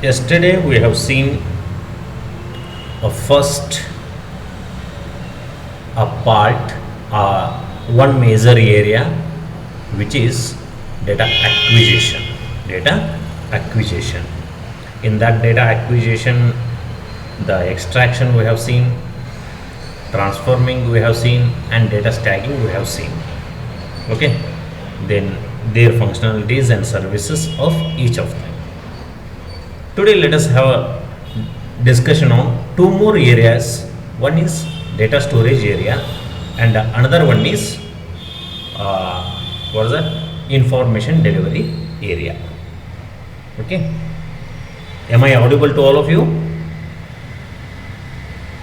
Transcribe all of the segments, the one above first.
Yesterday we have seen a first a part, one major area, which is data acquisition. Data acquisition. In that data acquisition, the extraction we have seen, transforming we have seen, and data stacking we have seen. Okay, then their functionalities and services of each of them. Today let us have a discussion on two more areas. One is data storage area, and another one is what is that, information delivery area. Okay, am I audible to all of you?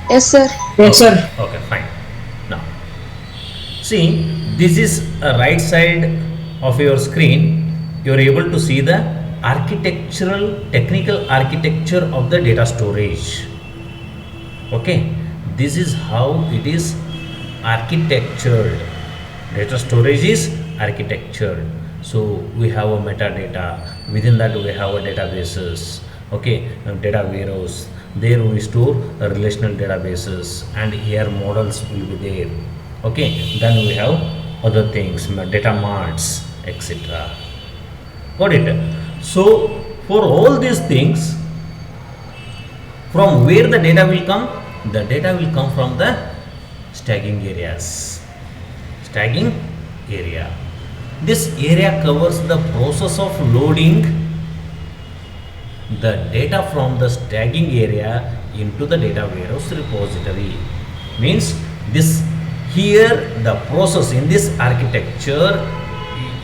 Yes, sir. Yes, Okay, sir. okay, fine. Now, see, this is a right side of your screen. You are able to see the technical architecture of the data storage. Okay, this is how it is architectured. Data storage is architectured. So we have a metadata. Within that we have a databases. Okay, data warehouse. There we store relational databases, and here models will be there. Okay, then we have other things, data marts, etc. Got it? So for all these things, from where the data will come? The data will come from the staging areas. Staging area. This area covers the process of loading the data from the staging area into the data warehouse repository. Means this, here the process in this architecture,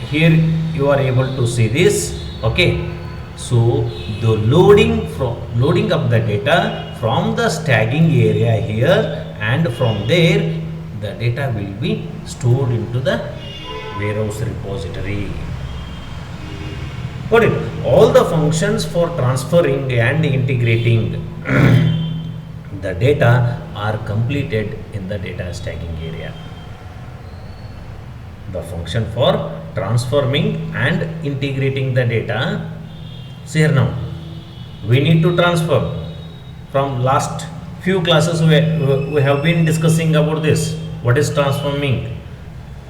here you are able to see this. Okay, so the loading up the data from the staging area here, and from there the data will be stored into the warehouse repository. Got it? All the functions for transferring and integrating the data are completed in the data stacking area. The function for transforming and integrating the data. See here now, we need to transfer. From last few classes we have been discussing about this. What is transforming?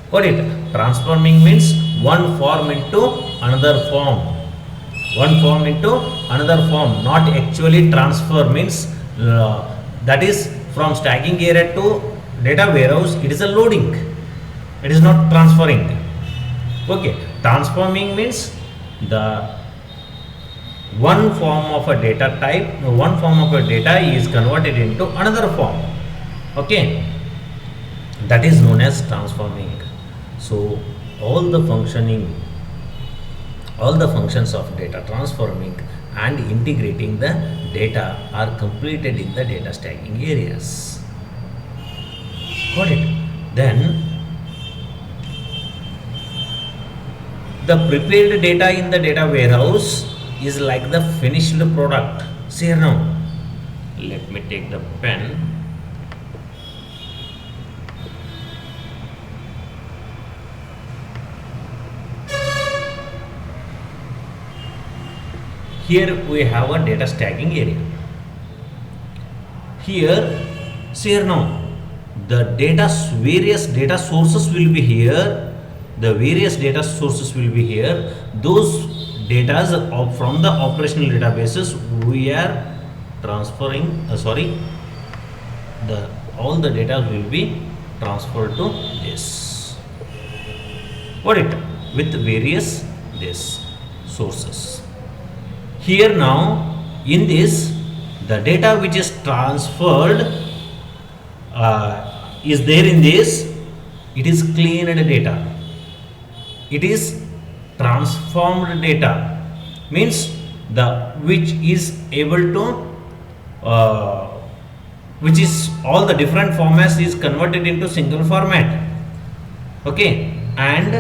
Got it? Transforming means one form into another form. One form into another form. Not actually transfer means that is from stacking area to data warehouse. It is a loading. It is not transferring. Okay. Transforming means the one form of a data type, one form of a data is converted into another form. Okay. That is known as transforming. So all the functions of data transforming and integrating the data are completed in the data stacking areas. Got it? Then the prepared data in the data warehouse is like the finished product. See here now. Let me take the pen. Here we have a data stacking area. Here, see here now, the various data sources will be here. The various data sources will be here. Those data from the operational databases we are transferring. All the data will be transferred to this. Got it? With various this sources. Here now, in this, the data which is transferred is there in this. It is cleaned data. It is transformed data. Means the which is able to which is all the different formats is converted into single format. Okay, and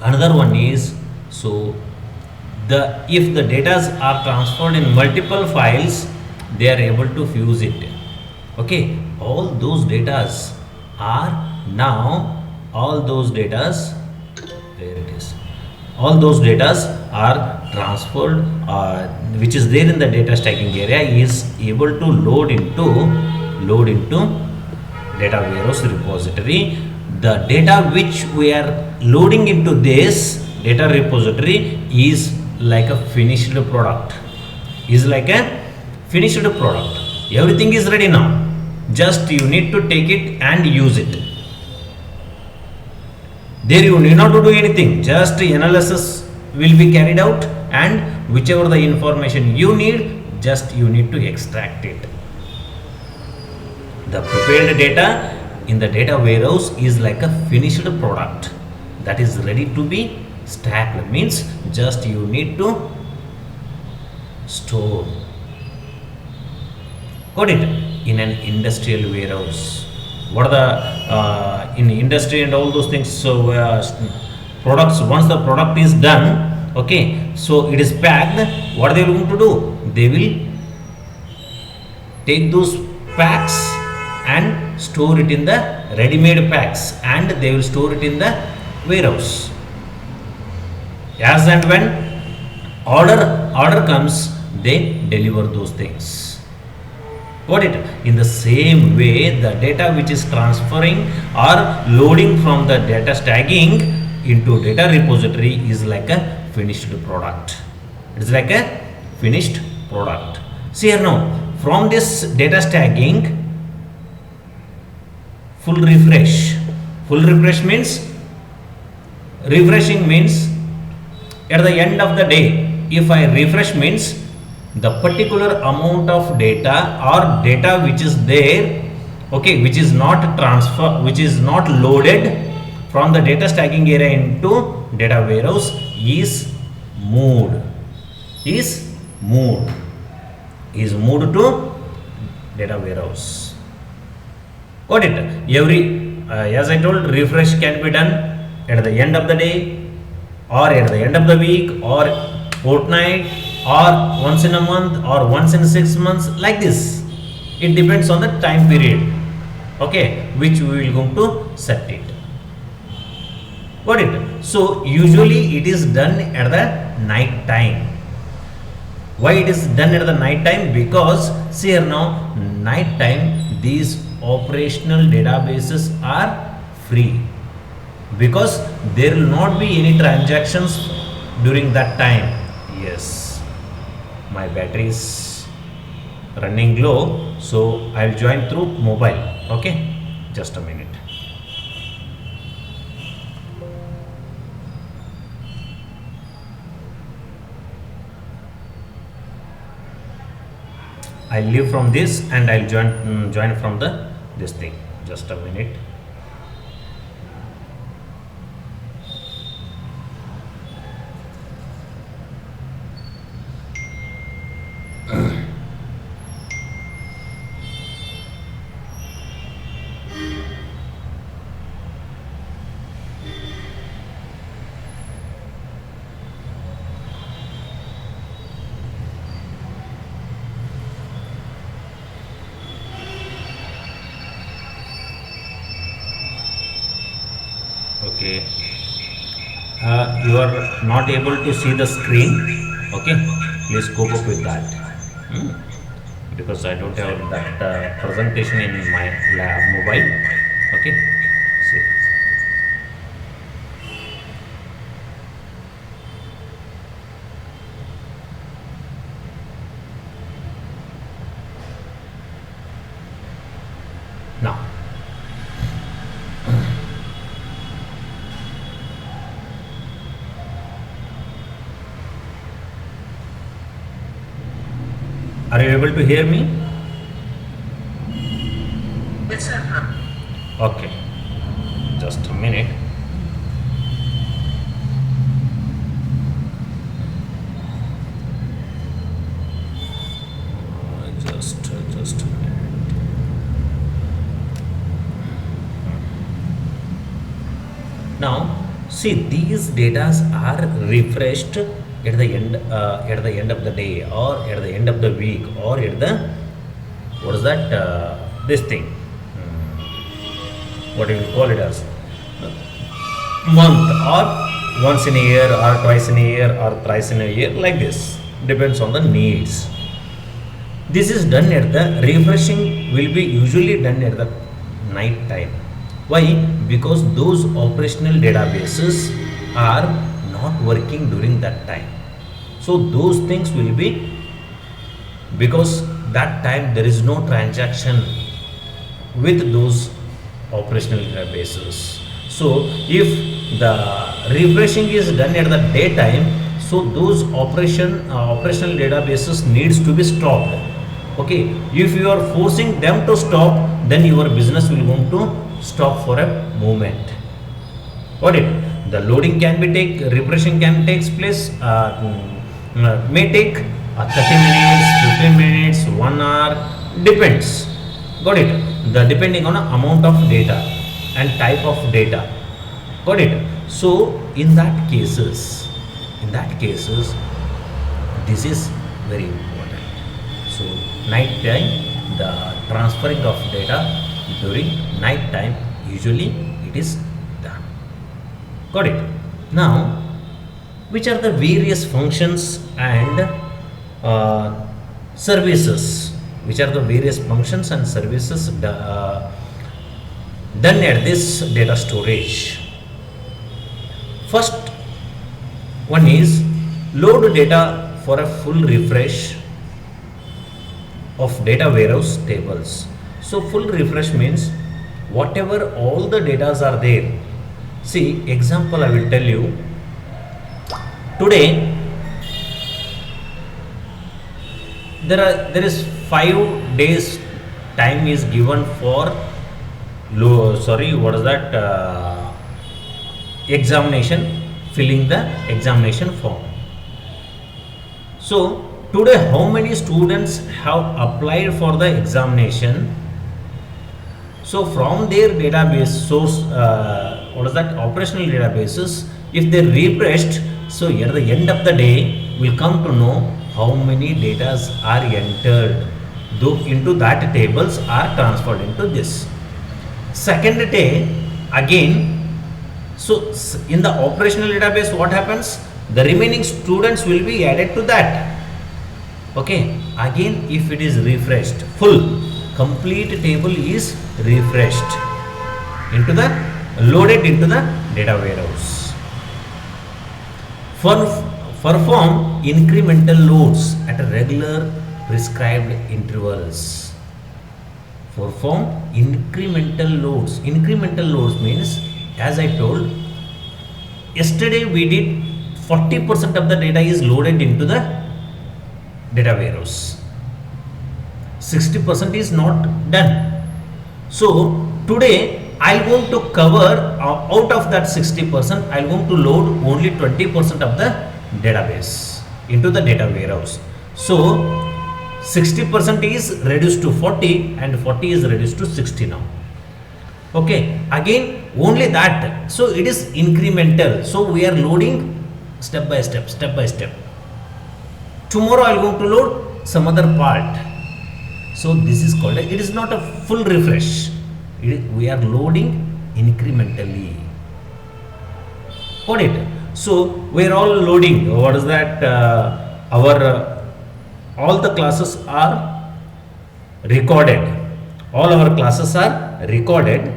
another one is, so if the data are transferred in multiple files, they are able to fuse it. Okay, all those datas are now, all those datas, there it is, all those datas are transferred, which is there in the data stacking area is able to load into data warehouse repository. The data which we are loading into this data repository is like a finished product, everything is ready now, just you need to take it and use it. There you need not to do anything, just analysis will be carried out, and whichever the information you need, just you need to extract it. The prepared data in the data warehouse is like a finished product that is ready to be stacked, means just you need to store. Got it? In an industrial warehouse, what are the in industry and all those things, so products, once the product is done, okay, so it is packed, what are they going to do? They will take those packs and store it in the ready-made packs, and they will store it in the warehouse. As and when order comes, they deliver those things. Got it? In the same way, the data which is transferring or loading from the data stacking into data repository is like a finished product. It is like a finished product. See here now, from this data stacking, full refresh means, refreshing means at the end of the day, if I refresh means the particular amount of data or data which is there, okay, which is not loaded from the data stacking area into data warehouse is moved to data warehouse. Got it? Every as I told, refresh can be done at the end of the day, or at the end of the week, or fortnight, or once in a month, or once in 6 months, like this. It depends on the time period, okay, which we will going to set it. Got it? So usually it is done at the night time. Why it is done at the night time? Because see here now, night time these operational databases are free, because there will not be any transactions during that time. Yes, my battery is running low, so I'll join through mobile. Okay, just a minute. I'll leave from this and I'll join from this thing. Just a minute. Okay, you are not able to see the screen. Okay, please cope up with that. Because I don't have that presentation in my mobile. Okay, see. Now, are you able to hear me? Yes, sir. Okay, just a minute. Just a minute. Now, see, these datas are refreshed at the end of the day, or at the end of the week, or at the what is that this thing, what do you call it as, month or once in a year or twice in a year or thrice in a year, like this, depends on the needs. This is done at the refreshing will be usually done at the night time. Why? Because those operational databases are not working during that time. So those things will be, because that time there is no transaction with those operational databases. So if the refreshing is done at the daytime, so those operational databases needs to be stopped. Okay, if you are forcing them to stop, then your business will going to stop for a moment. Got it? The loading can be refreshing can takes place, may take 30 minutes, 15 minutes, 1 hour, depends. Got it? The depending on amount of data and type of data. Got it? So in that cases, this is very important. So night time, the transferring of data during night time, usually it is done. Got it? Now, which are the various functions and services? Which are the various functions and services done at this data storage? First one is load data for a full refresh of data warehouse tables. So full refresh means whatever all the datas are there. See, example I will tell you. Today there is 5 days time is given for examination, filling the examination form. So today how many students have applied for the examination? So from their database source, operational databases, if they refreshed, so at the end of the day we'll come to know how many datas are entered into that tables are transferred into this. Second day again, so in the operational database what happens? The remaining students will be added to that. Okay, again if it is refreshed, full complete table is refreshed loaded into the data warehouse. Perform incremental loads at regular prescribed intervals. Perform incremental loads. Incremental loads means, as I told, yesterday we did 40% of the data is loaded into the data warehouse. 60% is not done. So today I want to cover out of that 60%, I want to load only 20% of the database into the data warehouse. So 60% is reduced to 40 and 40 is reduced to 60 now. Okay, again only that. So it is incremental. So we are loading step by step. Tomorrow I am going to load some other part. So this is called, it is not a full refresh. We are loading incrementally. Got it? So we are all loading. What is that? All the classes are recorded. All our classes are recorded.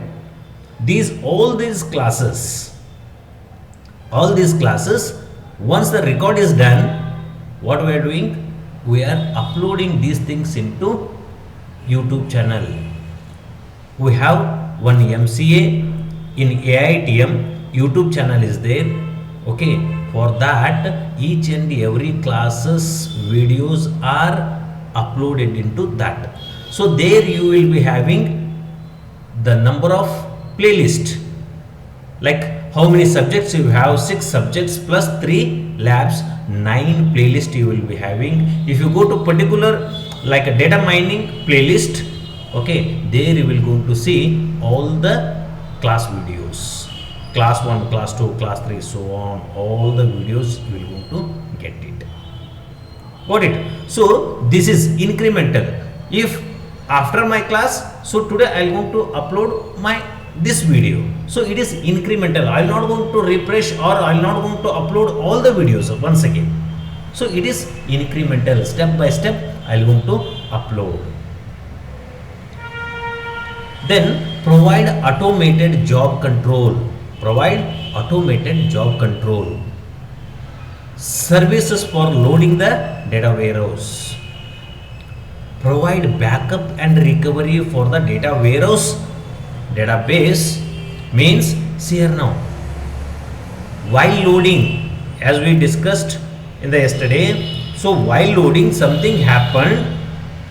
All these classes, once the record is done, what we are doing? We are uploading these things into YouTube channel. We have one MCA in AITM YouTube channel is there. Okay, for that each and every classes videos are uploaded into that. So there you will be having the number of playlist, like how many subjects you have. 6 subjects plus 3 labs, 9 playlist you will be having. If you go to particular like a data mining playlist, okay, there you will go to see all the class videos, class 1, class 2, class 3, so on. All the videos you will go to get it. Got it? So this is incremental. If after my class, so today I am going to upload this video, So it is incremental. I will not going to refresh or I will not going to upload all the videos once again. So it is incremental. Step by step I will going to upload. Then provide automated job control. Provide automated job control. Services for loading the data warehouse. Provide backup and recovery for the data warehouse database. Means, see here now, while loading, as we discussed in the yesterday, so while loading something happened,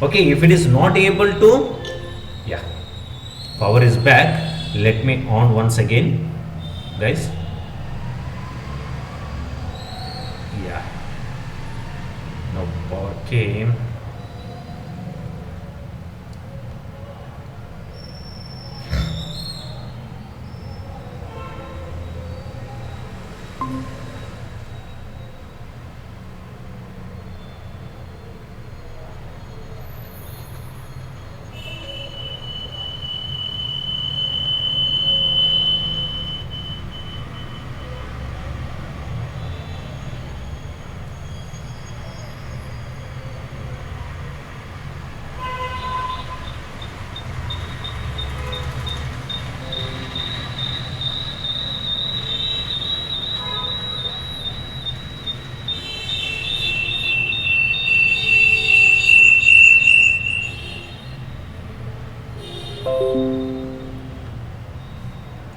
okay, if it is not able to, yeah, power is back, let me on once again, guys, yeah, now power came.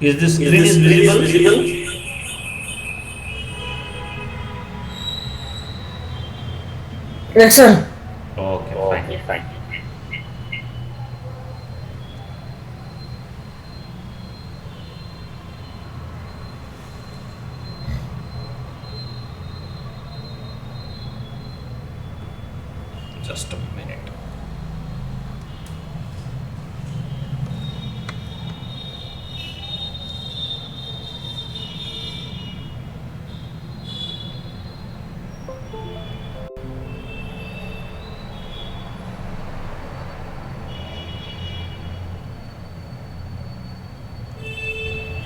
Is this screen is visible? Yes, sir. Okay, fine. Just a minute.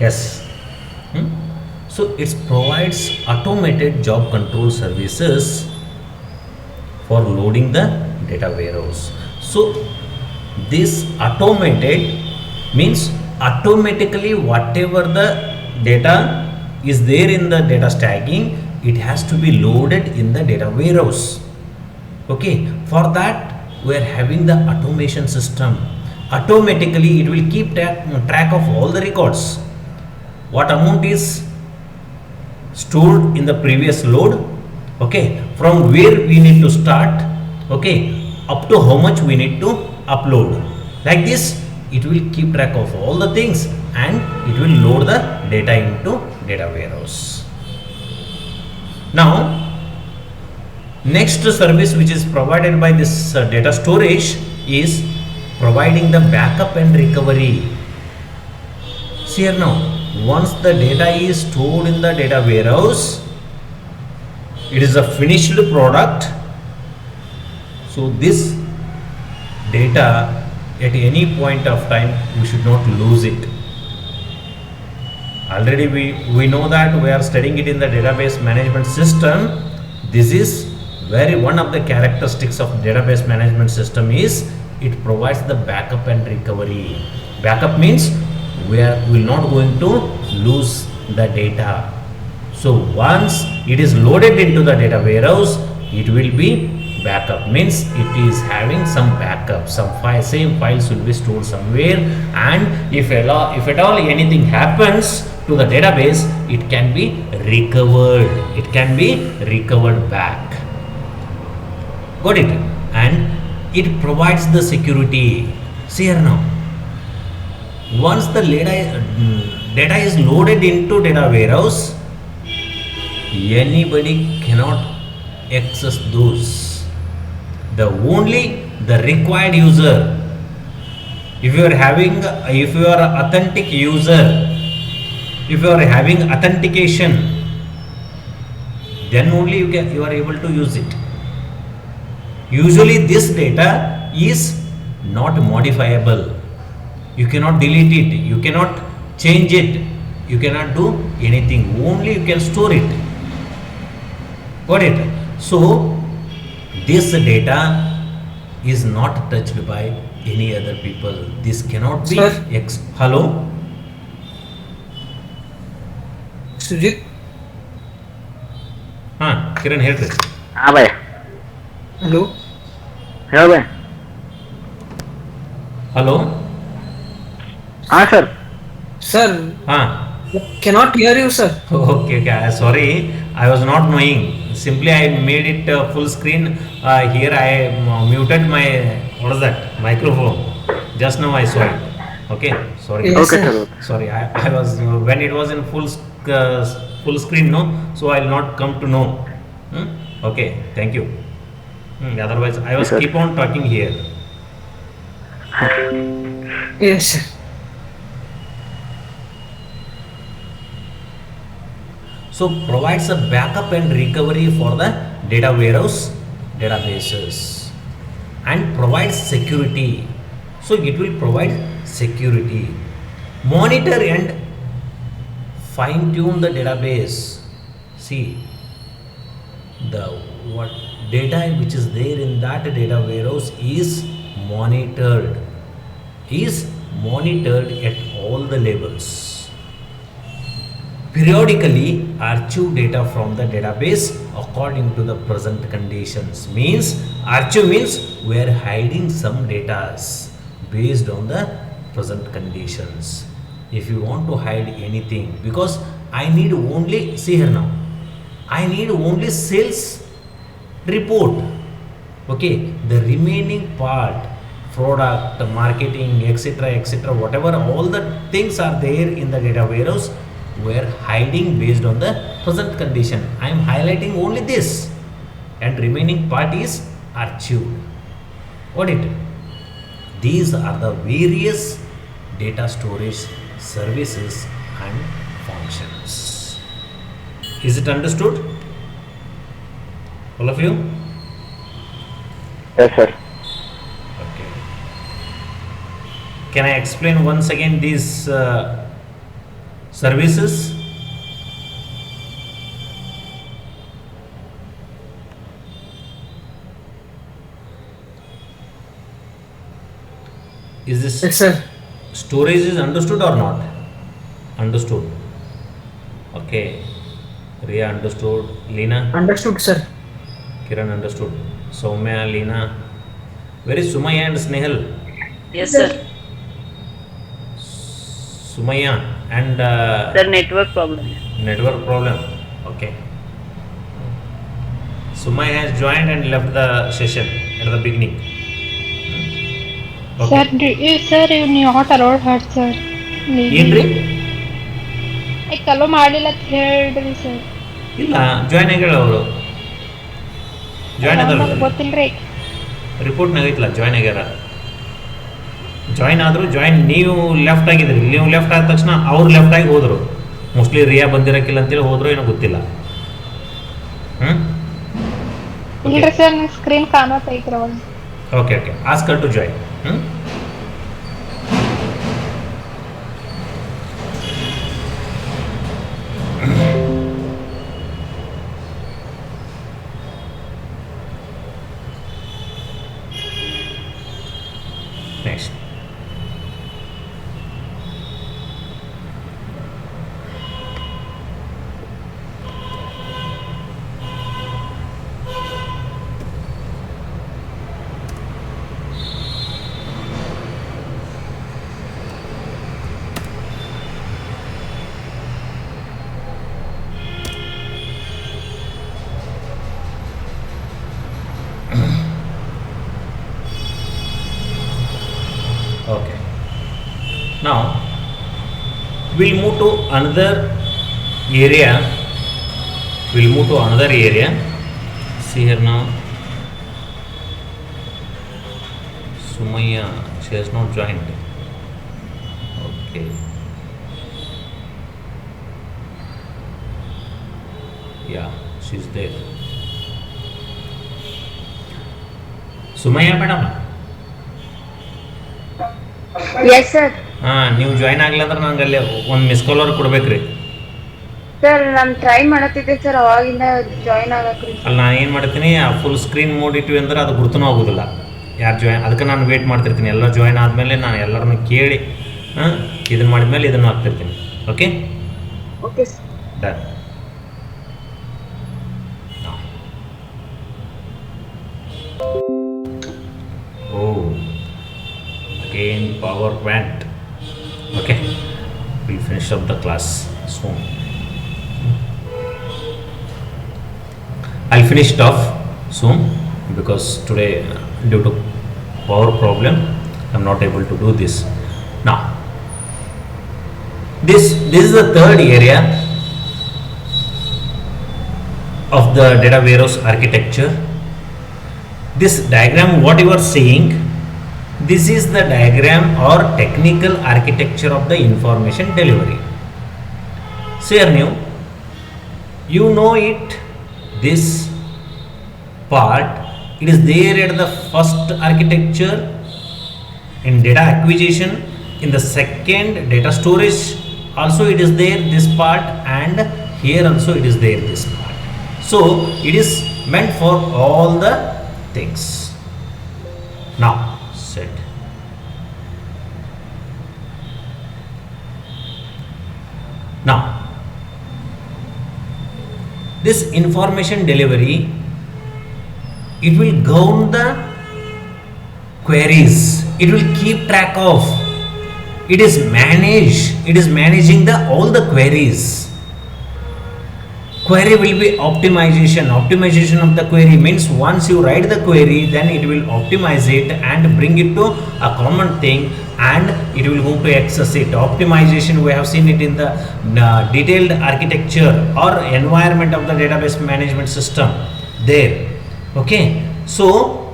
Yes. So it provides automated job control services for loading the data warehouse. So this automated means automatically whatever the data is there in the data stacking, it has to be loaded in the data warehouse. Okay, for that we are having the automation system. Automatically it will keep track of all the records. What amount is stored in the previous load, okay, from where we need to start, okay, up to how much we need to upload. Like this it will keep track of all the things and it will load the data into data warehouse. Now next service which is provided by this data storage is providing the backup and recovery. See here now, once the data is stored in the data warehouse, it is a finished product. So this data at any point of time we should not lose it. Already we know that we are studying it in the database management system. This is very one of the characteristics of database management system is it provides the backup and recovery. Backup means we will not going to lose the data. So once it is loaded into the data warehouse, it will be backup, means it is having some backup, some same files will be stored somewhere, and if at all anything happens to the database, it can be recovered back. Got it? And it provides the security. See here now, once the data is loaded into data warehouse, anybody cannot access those. The only the required user, if you are authentic user, if you are having authentication, then only you are able to use it. Usually this data is not modifiable. You cannot delete it, you cannot change it, You cannot do anything. Only you can store it. Got it? So this data is not touched by any other people. This cannot be Sir? Hello? Sujit? Kiran, ಹೇಳ್ರಿ. हाँ भाई Hello? Hello भाई Hello? हाँ sir Sir, cannot hear you, sir. Okay, sorry, I was not knowing. Simply I made it full screen. Here I muted my, what is that, microphone. Just now I saw it. Okay, sorry. Yes, okay sir. Sir Sorry, I was, when it was in full screen, no, so I'll not come to know. Okay, thank you. Otherwise, I was Yes, sir. keep on talking here. Yes, sir. So provides a backup and recovery for the data warehouse databases and provides security. So it will provide security, monitor and fine tune the database. See the what data which is there in that data warehouse is monitored at all the levels. Periodically archive data from the database according to the present conditions. Means archive means we are hiding some data based on the present conditions. If you want to hide anything, because I need only, see here now, I need only sales report. Okay, the remaining part, product, marketing, etc., whatever all the things are there in the data warehouse, we are hiding based on the present condition. I am highlighting only this, and remaining part is archived. Got it? These are the various data storage services and functions. Is it understood? All of you? Yes sir Okay. Can I explain once again these services? Is this Yes, sir. storage is understood or not? Understood. Okay. Riya understood. Leena? Understood, sir. Kiran understood. Soumya, Leena. Where is Sumaya and Snehal? Yes, sir. Sumaya and Sir, network problem. network problem. Okay. Sumaya has joined and left the session at the beginning. Okay. Sir ನೀವು not allowed heart sir ಏನ್ರಿ? Hike hello ಮಾಡಿಲ್ಲ ಅಂತ ಹೇಳ್ರಿ sir ಇಲ್ಲ join ಆಗ್ಯಾಳ ಅವರು. Join ಅದಲ್ಲ, ಗೊತ್ತಿಲ್ರಿ. ರಿಪೋರ್ಟ್ನಾಗ ಐತಲ್ಲ ಜಾಯ್ನ್ ಆಗ್ಯಾರ. ಜಾಯ್ನ್ ಆದರೂ ನೀವು ಲೆಫ್ಟ್ ಆಗಿದ್ರಿ, ನೀವು ಲೆಫ್ಟ್ ಆದ ತಕ್ಷಣ ಅವ್ರು ಲೆಫ್ಟ್ ಆಗಿ ಹೋದರು. ಮೋಸ್ಟ್ಲಿ ರಿಯಾ ಬಂದಿರಕ್ಕಿಲ್ಲ ಅಂತೇಳಿ ಹೋದ್ರು ಏನೋ ಗೊತ್ತಿಲ್ಲ. ಇಲ್ರಿ ಸರ್ ನಂಗೆ ಸ್ಕ್ರೀನ್ ಕಾಣತೈತ್ರಿ ಅವಾಗ. Okay ask her to join. Next. Okay. Now we'll move to another area. See here now. Sumaya, she has not joined. Okay. Yeah, she's there. Sumaya madam. Yes, sir. ಹಾಂ ನೀವು join ಆಗಲಿ ಅಂದ್ರೆ ನಂಗೆ ಅಲ್ಲಿ ಒಂದು miss call ಅವ್ರಿಗೆ ಕೊಡ್ಬೇಕ್ರಿ. Sir ನಾನು ಟ್ರೈ ಮಾಡತ್ತಿದ್ದೆ ಸರ್ ಅವಾಗಿಂದ ಜಾಯಿನ್ ಆಗಕ್ರಿ. ಅಲ್ಲಿ ನಾನು ಏನು ಮಾಡ್ತೀನಿ, ಆ ಫುಲ್ ಸ್ಕ್ರೀನ್ ಮೋಡ್ ಇಟ್ವಿ ಅಂದ್ರೆ ಅದು ಗುರ್ತನೂ ಆಗೋದಿಲ್ಲ ಯಾರು ಜಾಯ್ನ್. ಅದಕ್ಕೆ ನಾನು ವೇಟ್ ಮಾಡ್ತಿರ್ತೀನಿ, ಎಲ್ಲ ಜಾಯ್ನ್ ಆದಮೇಲೆ ನಾನು ಎಲ್ಲರನ್ನೂ ಕೇಳಿ ಇದನ್ನು ಮಾಡಿದ್ಮೇಲೆ ಇದನ್ನು ಹಾಕ್ತಿರ್ತೀನಿ. Okay okay sir. Done. Oh, again power went. Okay, we'll finish up the class soon. I'll finish it off soon because today due to power problem I'm not able to do this. Now this is the third area of the data warehouse architecture. This diagram what you are seeing, this is the diagram or technical architecture of the information delivery. So here you know it, this part it is there at the first architecture in data acquisition, in the second data storage also it is there this part, and here also it is there this part. So it is meant for all the things. Now set. Now this information delivery, it will govern the queries, it will keep track of, it is managing the all the queries. Query will be optimization of the query means once you write the query then it will optimize it and bring it to a common thing and it will go to access it. Optimization we have seen it in the detailed architecture or environment of the database management system there. Okay, so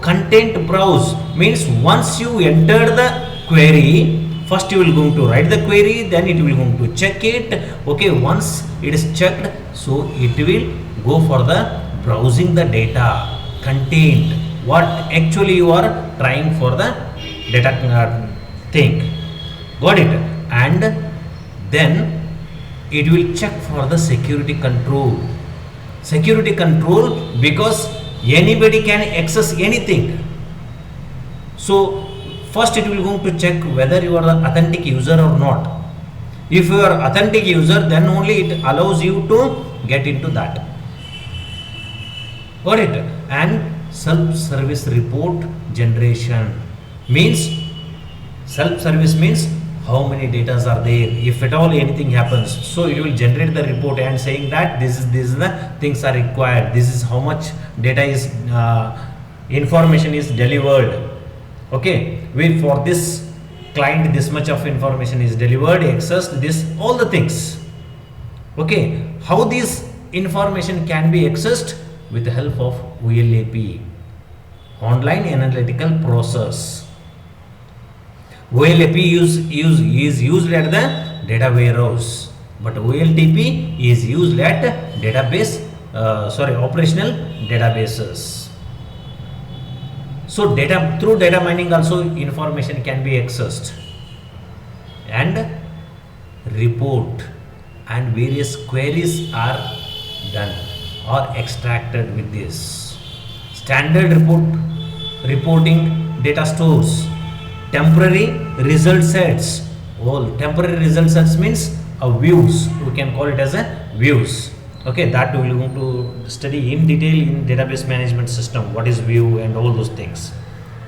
content browse means once you enter the query, first you will going to write the query, then it will going to check it. Okay, once it is checked, so it will go for the browsing the data content what actually you are trying for the data thing. Got it? And then it will check for the security control because anybody can access anything. So first it will going to check whether you are the authentic user or not. If you are authentic user, then only it allows you to get into that. Got it? And self-service report generation means, self-service means how many data are there, if at all anything happens, so it will generate the report and saying that this is the things are required, this is how much data is information is delivered. Okay, for this client this much of information is delivered, accessed, this all the things. Okay, how this information can be accessed? With the help of OLAP, online analytical process. OLAP is used at the data warehouse, but OLTP is used at database operational databases. So through data mining also information can be accessed, and report and various queries are done or extracted with this. Standard reporting data stores, temporary result sets. All temporary result sets means views, we can call it as a views. Okay, that we will going to study in detail in database management system, what is view and all those things.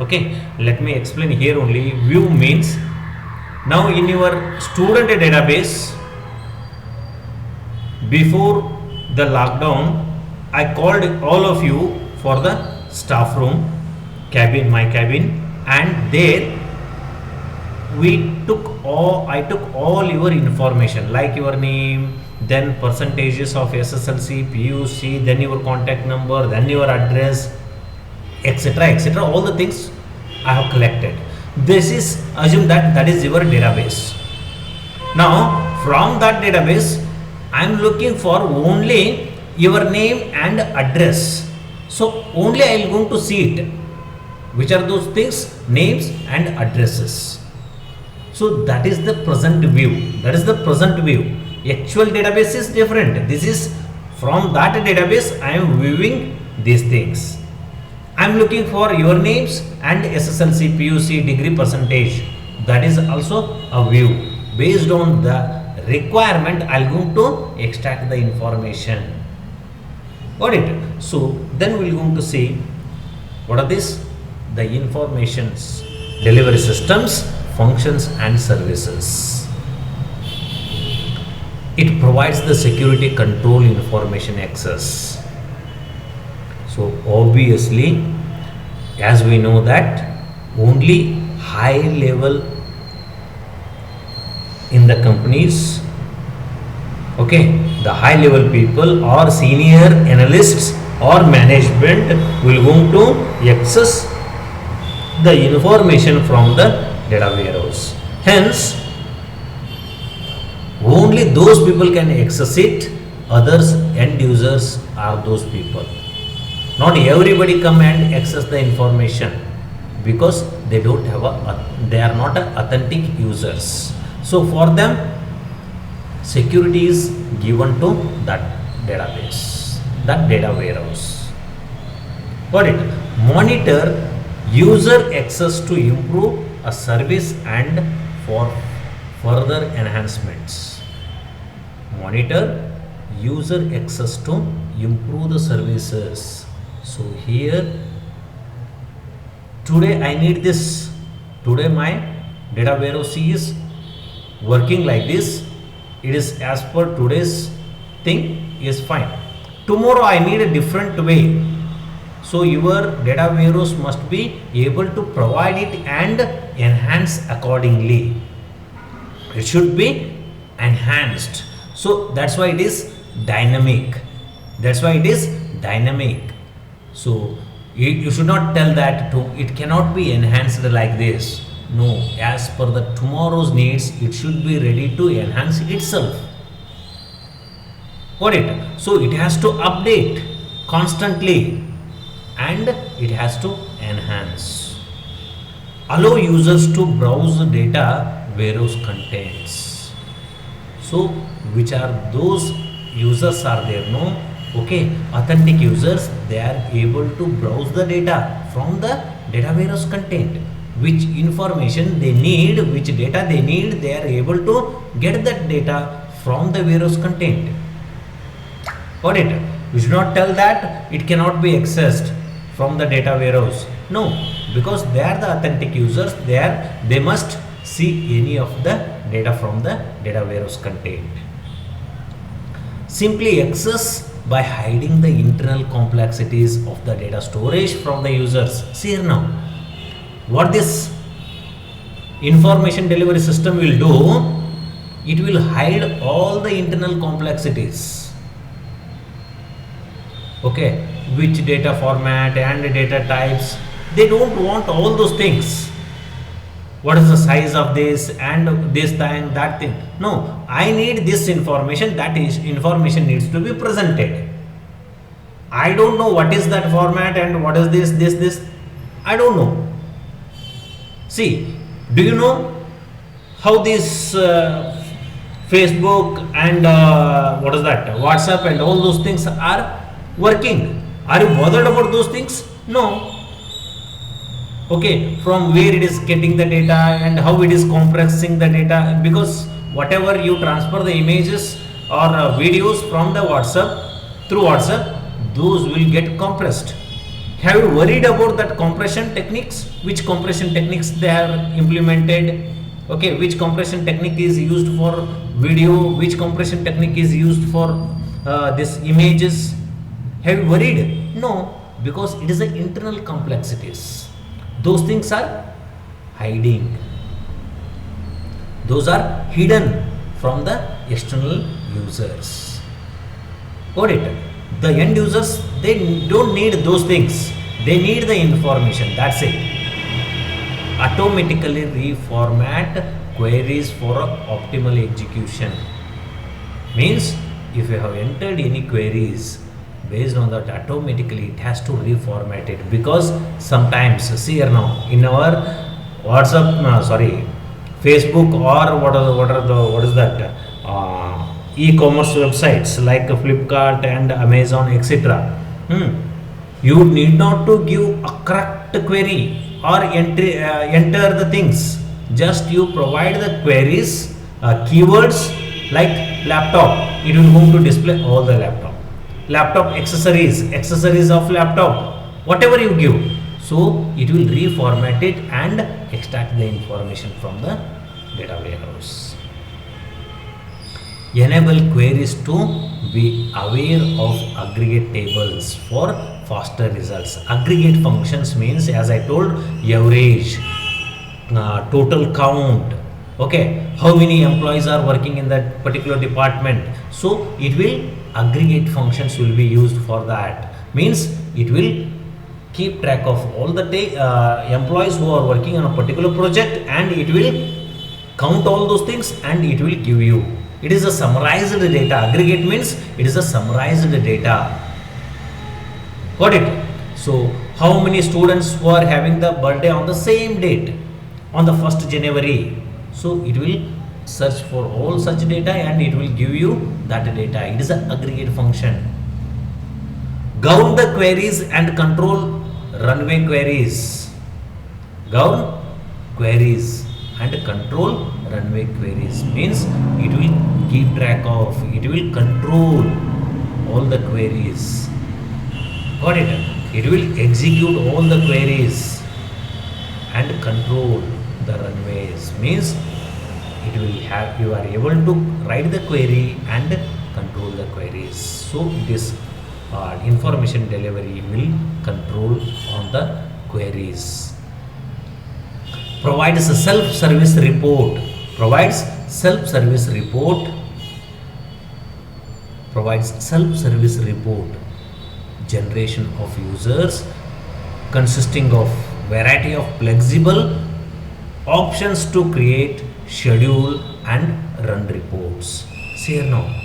Okay, let me explain here only. View means, now in your student database, before the lockdown I called all of you for the staff room cabin, my cabin, and there I took all your information like your name, then percentages of SSLC, PUC, then your contact number, then your address, etc., all the things I have collected. This is, assume that is your database. Now from that database I am looking for only your name and address, so only I am going to see it. Which are those things? Names and addresses. So that is the present view. That is the present view. Actual database is different. This is from that database I am viewing these things. I am looking for your names and SSLC, PUC, degree percentage. That is also a view. Based on the requirement, I am going to extract the information. Got it? So then we are going to see what are these? The informations, delivery systems, functions and services. It provides the security control information access. So obviously, as we know that only high level in the companies, okay, the high level people or senior analysts or management will going to access the information from the data warehouse. Hence, only those people can access it. Others, end users are those people. Not everybody come and access the information because they don't have they are not authentic users. So for them, security is given to that database, that data warehouse. Got it? Monitor user access to improve a service and for further enhancements. Monitor user access to improve the services. So here today I need this. Today my data warehouse is working like this. It is as per today's thing is fine. Tomorrow I need a different way. So your data warehouse must be able to provide it and enhance accordingly. It should be enhanced. So that's why it is dynamic. That's why it is dynamic. So you should not tell that it cannot be enhanced like this. No, as per the tomorrow's needs, it should be ready to enhance itself. Got it? So it has to update constantly and it has to enhance. Allow users to browse the data warehouse contents. So which are those users are there? No, okay, authentic users, they are able to browse the data from the data warehouse content. Which information they need, which data they need, they are able to get that data from the warehouse content. Got it? We should not tell that it cannot be accessed from the data warehouse. No, because they are the authentic users. They must see any of the data from the data warehouse content. Simply access by hiding the internal complexities of the data storage from the users. See here now, what this information delivery system will do, it will hide all the internal complexities. Okay, which data format and data types, they don't want all those things. What is the size of this and this thing, that thing? No, I need this information. That is information needs to be presented. I don't know what is that format and what is this. I don't know. See, do you know how this Facebook and what is that, WhatsApp and all those things are working? Are you bothered about those things? No. Okay, from where it is getting the data and how it is compressing the data, because whatever you transfer the images or videos from the WhatsApp through WhatsApp, those will get compressed. Have you worried about that compression techniques? Which compression techniques they have implemented? Okay, which compression technique is used for video? Which compression technique is used for this images? Have you worried? No, because it is the internal complexities. Those things are hiding. Those are hidden from the external users. Got it? The end users, they don't need those things. They need the information. That's it. Automatically reformat queries for optimal execution. Means if you have entered any queries, based on that, automatically it has to reformat it, because sometimes, see here now, in our WhatsApp, Facebook or what is that e-commerce websites like Flipkart and Amazon, etc. You need not to give a correct query or enter the things. Just you provide the queries, keywords like laptop. It will go to display all the laptop accessories of laptop, whatever you give. So it will reformat it and extract the information from the data warehouse. Enable queries to be aware of aggregate tables for faster results. Aggregate functions means, as I told, average, total count, okay, how many employees are working in that particular department. So it will, aggregate functions will be used for that. Means it will keep track of all the employees who are working on a particular project, and it will count all those things and it will give you. It is a summarized data. Aggregate means it is a summarized data. Got it? So how many students who are having the birthday on the same date, on the 1st January? So it will search for all such data and it will give you that data. It is an aggregate function. Govern the queries and control runway queries. Govern queries and control runway queries means it will keep track of, it will control all the queries. Got it? It will execute all the queries and control the runways. Means it will have, you are able to write the query and control the queries. So it is information delivery will control on the queries. Provides a self-service report. Provides self-service report. Provides self-service report. Generation of users consisting of variety of flexible options to create, schedule and run reports. See here now.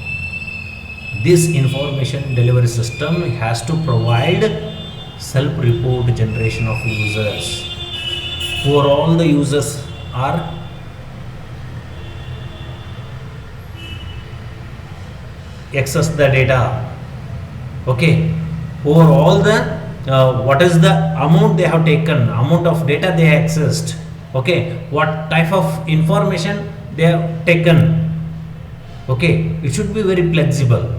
This information delivery system has to provide self-report generation of users. For all the users are access the data. Okay. For all the what is the amount they have taken, amount of data they accessed. Okay. What type of information they have taken. Okay. It should be very flexible.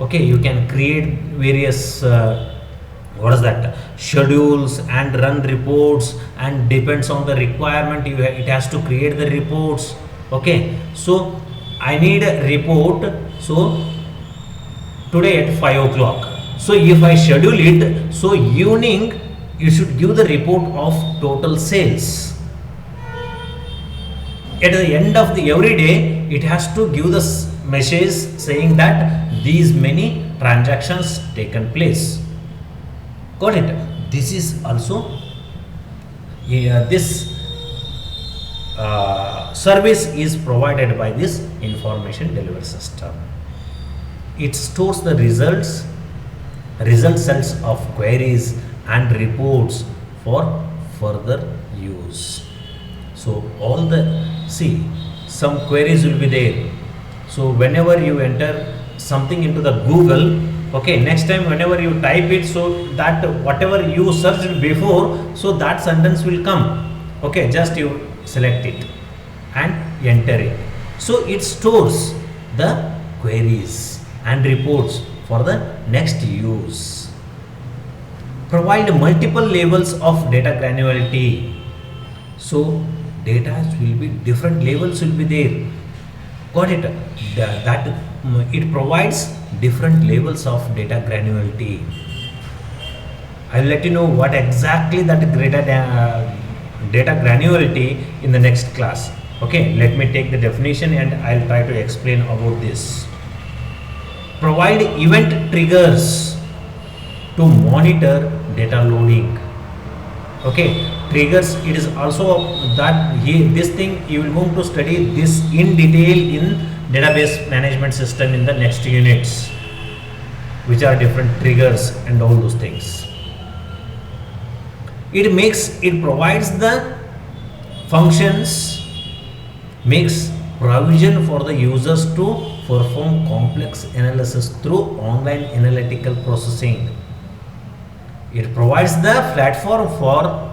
Okay, you can create various what is that, schedules and run reports, and depends on the requirement it has to create the reports. Okay, so I need a report, so today at 5 o'clock. So if I schedule it, so evening you should give the report of total sales. At the end of the every day, it has to give the message saying that these many transactions taken place. Got it? This is also this service is provided by this information delivery system. It stores the result sets of queries and reports for further use. So all the, see, some queries will be there. So whenever you enter something into the Google, okay, next time whenever you type it, so that whatever you searched before, so that sentence will come. Okay, just you select it and enter it. So it stores the queries and reports for the next use. Provide multiple levels of data granularity. So data will be, different levels will be there. Got it? That it provides different levels of data granularity. I will let you know what exactly that data granularity in the next class. Okay, let me take the definition and I'll try to explain about this. Provide event triggers to monitor data loading. Okay, triggers, it is also that here, this thing you will going to study this in detail in database management system in the next units, which are different triggers and all those things. It provides the functions makes provision for the users to perform complex analysis through online analytical processing. It provides the platform for